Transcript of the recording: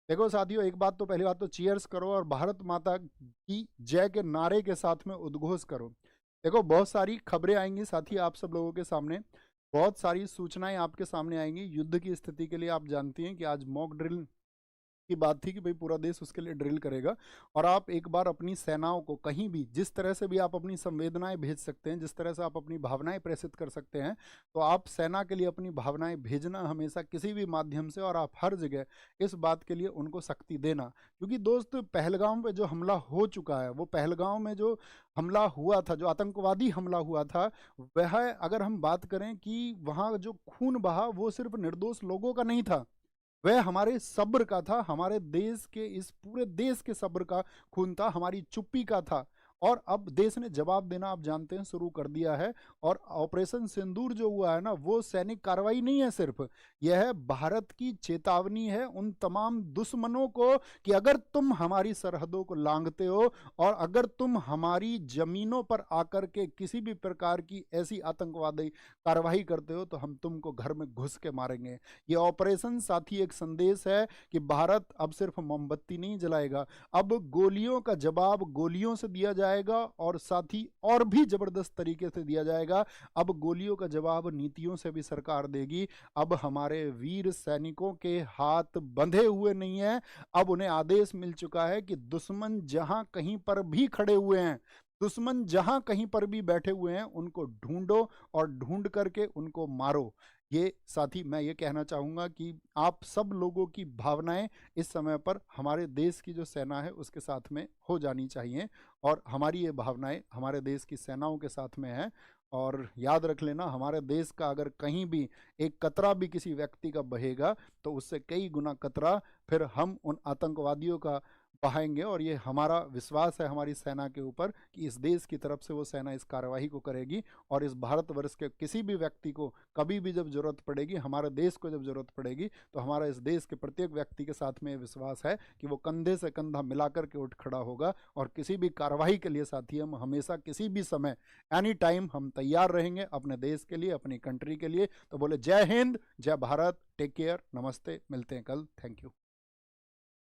देखो साथियों, एक बात तो पहली बात तो चीयर्स करो और भारत माता की जय के नारे के साथ में उद्घोष करो। देखो बहुत सारी खबरें आएंगी साथी आप सब लोगों के सामने, बहुत सारी सूचनाएं आपके सामने आएंगी। युद्ध की स्थिति के लिए आप जानती हैं कि आज मॉक ड्रिल की बात थी कि भाई पूरा देश उसके लिए ड्रिल करेगा। और आप एक बार अपनी सेनाओं को कहीं भी जिस तरह से भी आप अपनी संवेदनाएं भेज सकते हैं, जिस तरह से आप अपनी भावनाएं प्रेषित कर सकते हैं, तो आप सेना के लिए अपनी भावनाएं भेजना हमेशा किसी भी माध्यम से, और आप हर जगह इस बात के लिए उनको शक्ति देना। क्योंकि दोस्त, पहलगाम पे जो हमला हो चुका है, वो पहलगाम में जो हमला हुआ था, जो आतंकवादी हमला हुआ था, वह अगर हम बात करें कि वहाँ जो खून बहा वो सिर्फ निर्दोष लोगों का नहीं था, वह हमारे सब्र का था, हमारे देश के, इस पूरे देश के सब्र का खून था, हमारी चुप्पी का था। और अब देश ने जवाब देना आप जानते हैं शुरू कर दिया है। और ऑपरेशन सिंदूर जो हुआ है ना, वो सैनिक कार्रवाई नहीं है सिर्फ, यह भारत की चेतावनी है उन तमाम दुश्मनों को कि अगर तुम हमारी सरहदों को लांघते हो और अगर तुम हमारी जमीनों पर आकर के किसी भी प्रकार की ऐसी आतंकवादी कार्रवाई करते हो तो हम तुमको घर में घुस के मारेंगे। ये ऑपरेशन साथी एक संदेश है कि भारत अब सिर्फ मोमबत्ती नहीं जलाएगा, अब गोलियों का जवाब गोलियों से दिया जाएगा, और साथ ही और भी जबरदस्त तरीके से दिया जाएगा। अब गोलियों का जवाब नीतियों से भी सरकार देगी। अब हमारे वीर सैनिकों के हाथ बंधे हुए नहीं है, अब उन्हें आदेश मिल चुका है कि दुश्मन जहां कहीं पर भी खड़े हुए हैं, दुश्मन जहां कहीं पर भी बैठे हुए हैं, उनको ढूंढो और ढूंढ करके उनको मारो। ये साथी मैं ये कहना चाहूँगा कि आप सब लोगों की भावनाएं इस समय पर हमारे देश की जो सेना है उसके साथ में हो जानी चाहिए, और हमारी ये भावनाएं हमारे देश की सेनाओं के साथ में है। और याद रख लेना, हमारे देश का अगर कहीं भी एक कतरा भी किसी व्यक्ति का बहेगा तो उससे कई गुना कतरा फिर हम उन आतंकवादियों का बहाएंगे। और ये हमारा विश्वास है हमारी सेना के ऊपर कि इस देश की तरफ से वो सेना इस कार्यवाही को करेगी, और इस भारतवर्ष के किसी भी व्यक्ति को कभी भी जब जरूरत पड़ेगी, हमारे देश को जब जरूरत पड़ेगी, तो हमारा इस देश के प्रत्येक व्यक्ति के साथ में विश्वास है कि वो कंधे से कंधा मिलाकर के उठ खड़ा होगा। और किसी भी कार्रवाई के लिए साथी हम हमेशा किसी भी समय एनी टाइम हम तैयार रहेंगे अपने देश के लिए, अपनी कंट्री के लिए। तो बोले जय हिंद, जय भारत, टेक केयर, नमस्ते, मिलते हैं कल, थैंक यू।